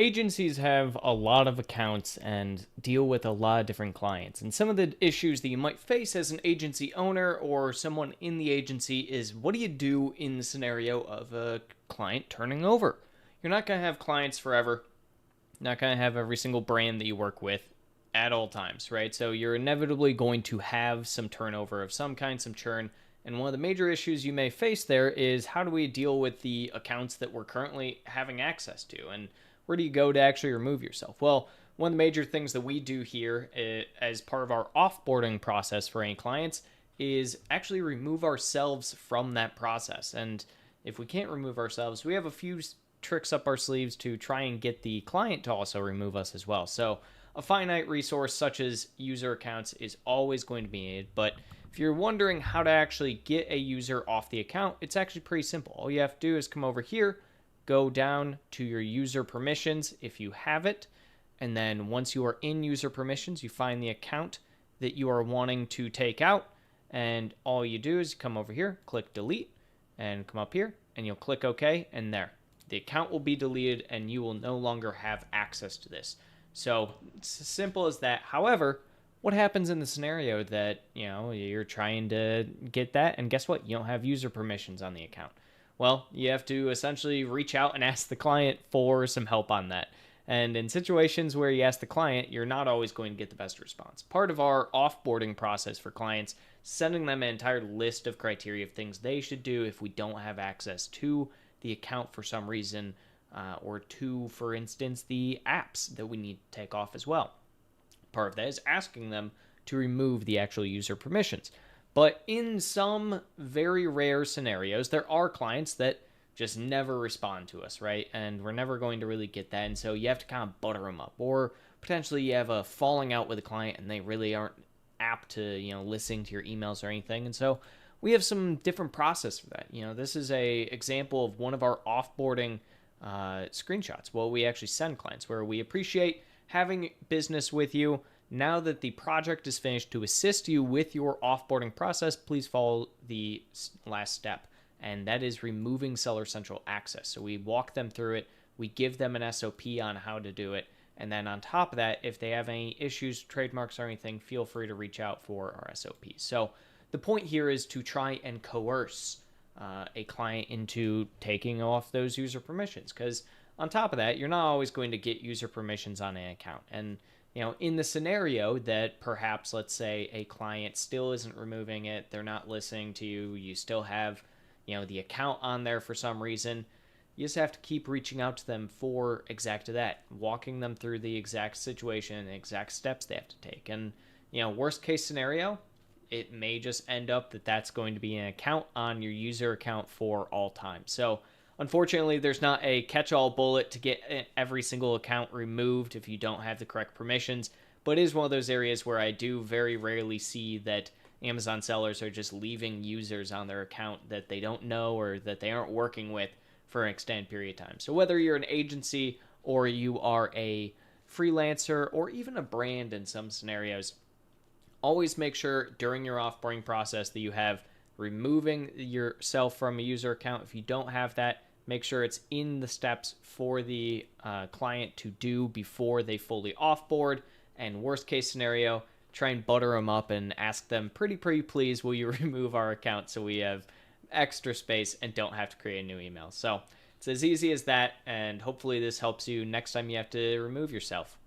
Agencies have a lot of accounts and deal with a lot of different clients. And some of the issues that you might face as an agency owner or someone in the agency is, what do you do in the scenario of a client turning over? You're not going to have clients forever. You're not going to have every single brand that you work with at all times, right? So you're inevitably going to have some turnover of some kind, some churn. And one of the major issues you may face there is, how do we deal with the accounts that we're currently having access to? And where do you go to actually remove yourself? Well, one of the major things that we do here as part of our offboarding process for any clients is actually remove ourselves from that process. And if we can't remove ourselves, we have a few tricks up our sleeves to try and get the client to also remove us as well. So a finite resource such as user accounts is always going to be needed, but if you're wondering how to actually get a user off the account, it's actually pretty simple. All you have to do is come over here, go down to your user permissions if you have it, and then once you are in user permissions, you find the account that you are wanting to take out, and all you do is come over here, click delete, and come up here, and you'll click OK, and there. The account will be deleted, and you will no longer have access to this. So it's as simple as that. However, what happens in the scenario that, you're trying to get that, and guess what? You don't have user permissions on the account. Well, you have to essentially reach out and ask the client for some help on that. And in situations where you ask the client, you're not always going to get the best response. Part of our offboarding process for clients, sending them an entire list of criteria of things they should do if we don't have access to the account for some reason, or to, for instance, the apps that we need to take off as well. Part of that is asking them to remove the actual user permissions. But in some very rare scenarios, there are clients that just never respond to us, right? And we're never going to really get that. And so you have to kind of butter them up. Or potentially you have a falling out with a client and they really aren't apt to, listening to your emails or anything. And so we have some different process for that. This is a example of one of our offboarding screenshots. What we actually send clients, where we appreciate having business with you. Now that the project is finished, to assist you with your offboarding process, please follow the last step, and that is removing Seller Central access. So we walk them through it, we give them an SOP on how to do it, and then on top of that, if they have any issues, trademarks, or anything, feel free to reach out for our SOP. So the point here is to try and coerce a client into taking off those user permissions, because on top of that, you're not always going to get user permissions on an account. And in the scenario that perhaps, let's say, a client still isn't removing it, they're not listening to you, you still have, the account on there for some reason, you just have to keep reaching out to them for exactly that, walking them through the exact situation and the exact steps they have to take. And, worst case scenario, it may just end up that that's going to be an account on your user account for all time. So unfortunately, there's not a catch-all bullet to get every single account removed if you don't have the correct permissions, but it is one of those areas where I do very rarely see that Amazon sellers are just leaving users on their account that they don't know or that they aren't working with for an extended period of time. So whether you're an agency or you are a freelancer or even a brand in some scenarios, always make sure during your offboarding process that you have removing yourself from a user account. If you don't have that, make sure it's in the steps for the client to do before they fully offboard. And worst case scenario, try and butter them up and ask them, pretty please, will you remove our account so we have extra space and don't have to create a new email. So it's as easy as that, and hopefully this helps you next time you have to remove yourself.